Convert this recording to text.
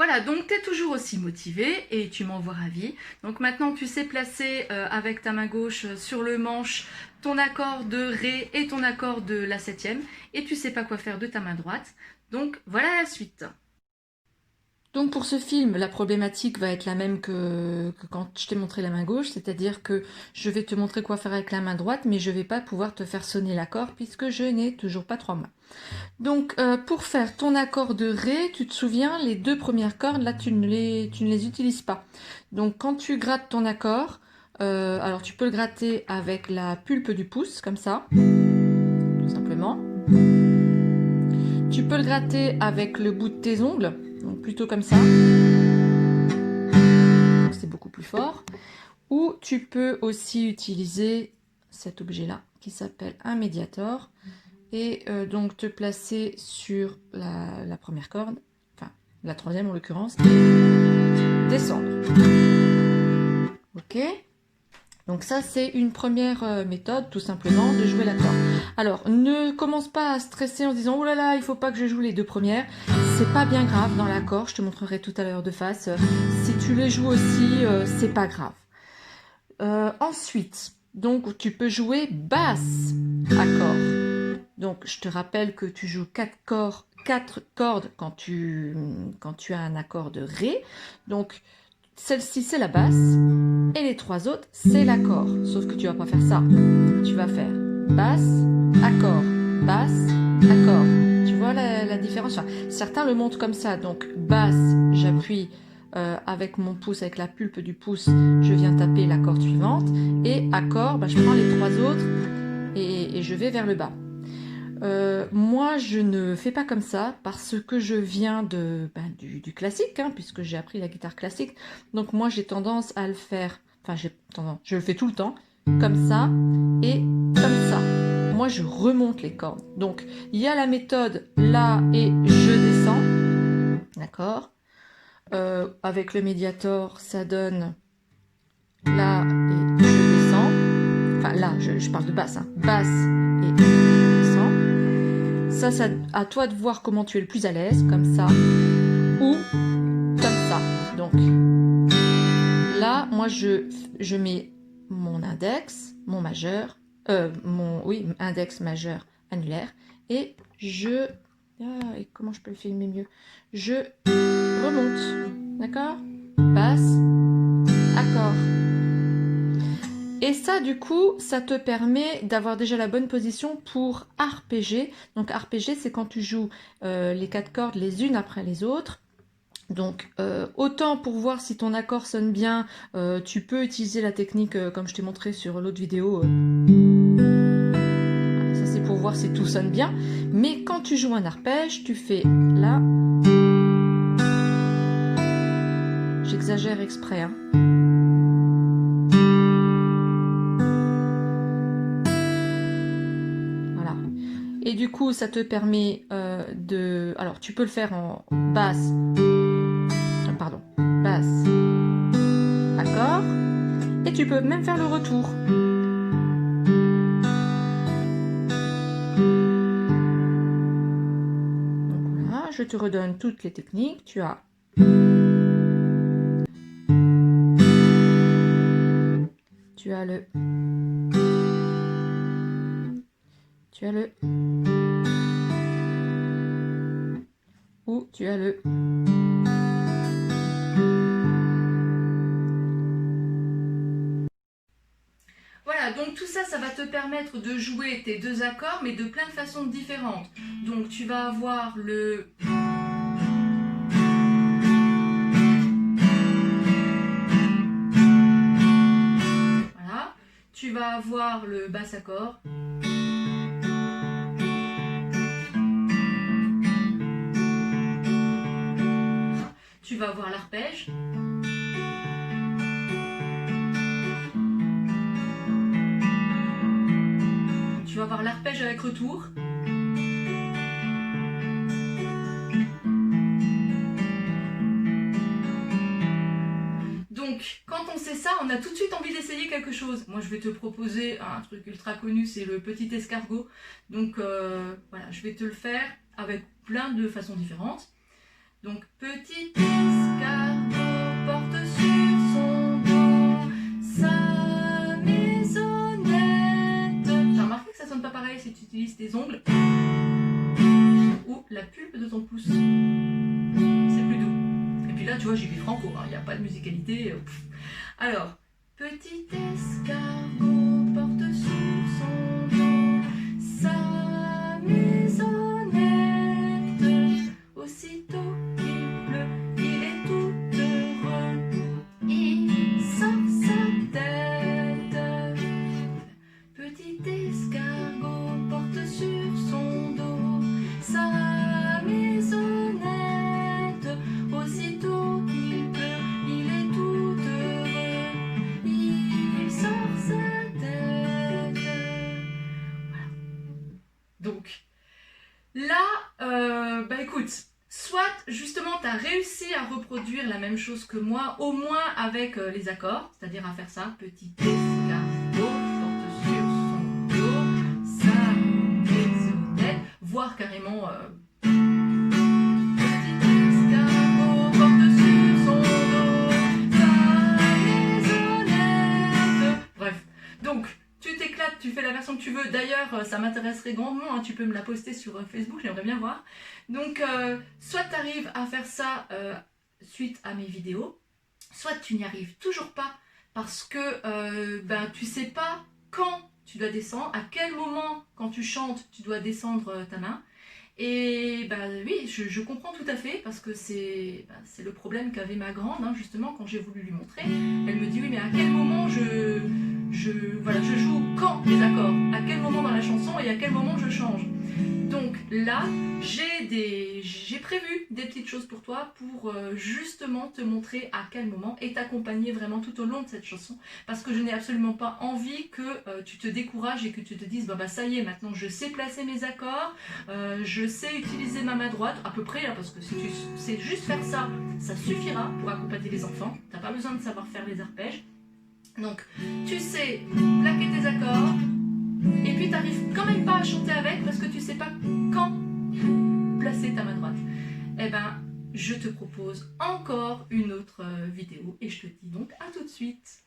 Voilà, donc tu es toujours aussi motivé et tu m'en vois ravie. Donc maintenant tu sais placer avec ta main gauche sur le manche ton accord de Ré et ton accord de la septième et tu sais pas quoi faire de ta main droite. Donc voilà la suite. Donc pour ce film, la problématique va être la même que quand je t'ai montré la main gauche, c'est-à-dire que je vais te montrer quoi faire avec la main droite, mais je ne vais pas pouvoir te faire sonner l'accord puisque je n'ai toujours pas trois mains. Donc pour faire ton accord de Ré, tu te souviens, les deux premières cordes, là tu ne les utilises pas. Donc quand tu grattes ton accord, alors tu peux le gratter avec la pulpe du pouce, comme ça, tout simplement. Tu peux le gratter avec le bout de tes ongles, donc plutôt comme ça. C'est beaucoup plus fort. Ou tu peux aussi utiliser cet objet-là qui s'appelle un médiator et donc te placer sur la première corde, enfin la troisième en l'occurrence, et descendre. Ok? Donc ça c'est une première méthode tout simplement de jouer l'accord. Alors ne commence pas à stresser en se disant oh là là il faut pas que je joue les deux premières. C'est pas bien grave dans l'accord, je te montrerai tout à l'heure de face. Si tu les joues aussi, c'est pas grave. Ensuite, donc tu peux jouer basse accord. Donc je te rappelle que tu joues 4 cordes quand tu as un accord de Ré. Donc celle-ci c'est la basse et les trois autres c'est l'accord. Sauf que tu vas pas faire ça. Tu vas faire basse, accord, basse, accord. Tu vois la différence? Enfin, certains le montrent comme ça. Donc basse, j'appuie avec mon pouce, avec la pulpe du pouce, je viens taper la corde suivante. Et accord, bah, je prends les trois autres et je vais vers le bas. Moi, je ne fais pas comme ça parce que je viens du classique, hein, puisque j'ai appris la guitare classique. Donc moi, j'ai tendance à le faire, enfin je le fais tout le temps, comme ça et comme ça. Moi, je remonte les cordes. Donc, il y a la méthode là et je descends, d'accord. Avec le médiator, ça donne là et je descends. Enfin là, je parle de basse, hein. Basse et je descends. Ça, à toi de voir comment tu es le plus à l'aise, comme ça ou comme ça. Donc là, moi je mets mon index, mon majeur, index majeur annulaire et et comment je peux le filmer mieux? Je remonte, d'accord? Basse, accord. Et ça, du coup, ça te permet d'avoir déjà la bonne position pour arpéger. Donc arpéger, c'est quand tu joues les 4 cordes les unes après les autres. Donc autant pour voir si ton accord sonne bien, tu peux utiliser la technique comme je t'ai montré sur l'autre vidéo. Ça c'est pour voir si tout sonne bien. Mais quand tu joues un arpège, tu fais là. J'exagère exprès, hein. Voilà. Et du coup, ça te permet de... Alors, tu peux le faire en basse, basse, accord, et tu peux même faire le retour. Donc voilà, je te redonne toutes les techniques. Tu as le ou tu as le. Voilà, donc tout ça, ça va te permettre de jouer tes deux accords, mais de plein de façons différentes. Donc tu vas avoir le... Voilà. Tu vas avoir le basse accord. Tu vas avoir l'arpège. Tu vas avoir l'arpège avec retour. Donc, quand on sait ça, on a tout de suite envie d'essayer quelque chose. Moi, je vais te proposer un truc ultra connu, c'est le petit escargot. Donc, voilà, je vais te le faire avec plein de façons différentes. Donc, petit escargot. tu vois, j'y vais franco, il n'y a pas de musicalité. Alors, petit escargot porte sur son dos sa maisonnette. Aussitôt qu'il pleut, il est tout heureux. Il sort sa tête. Petit escargot porte sur son dos sa maisonnette. Aussitôt qu'il pleut, il est tout heureux. Il sort sa tête. Voilà. Donc, là, bah écoute, soit justement tu as réussi à reproduire la même chose que moi, au moins avec les accords, c'est-à-dire à faire ça, petit escargot porte sur son dos sa maisonnette, voire carrément petit escargot porte sur son dos sa maisonnette. Bref, donc tu t'éclates, tu fais la version que tu veux. D'ailleurs, ça m'intéresserait grandement, hein, tu peux me la poster sur Facebook, j'aimerais bien voir. Donc, soit tu arrives à faire ça suite à mes vidéos, soit tu n'y arrives toujours pas parce que tu sais pas quand tu dois descendre, à quel moment, quand tu chantes, tu dois descendre ta main. Et oui, je comprends tout à fait parce que c'est le problème qu'avait ma grande, hein, justement, quand j'ai voulu lui montrer. Elle me dit oui, mais à quel moment je joue quand les accords, à quel moment dans la chanson et à quel moment je change. Donc là, j'ai prévu des petites choses pour toi pour justement te montrer à quel moment et t'accompagner vraiment tout au long de cette chanson, parce que je n'ai absolument pas envie que tu te décourages et que tu te dises bah ça y est, maintenant je sais placer mes accords, je sais utiliser ma main droite à peu près, hein, parce que si tu sais juste faire ça, ça suffira pour accompagner les enfants. T'as pas besoin de savoir faire les arpèges. Donc tu sais plaquer tes accords, et puis tu n'arrives quand même pas à chanter avec parce que tu ne sais pas quand placer ta main droite. Eh ben, je te propose encore une autre vidéo et je te dis donc à tout de suite.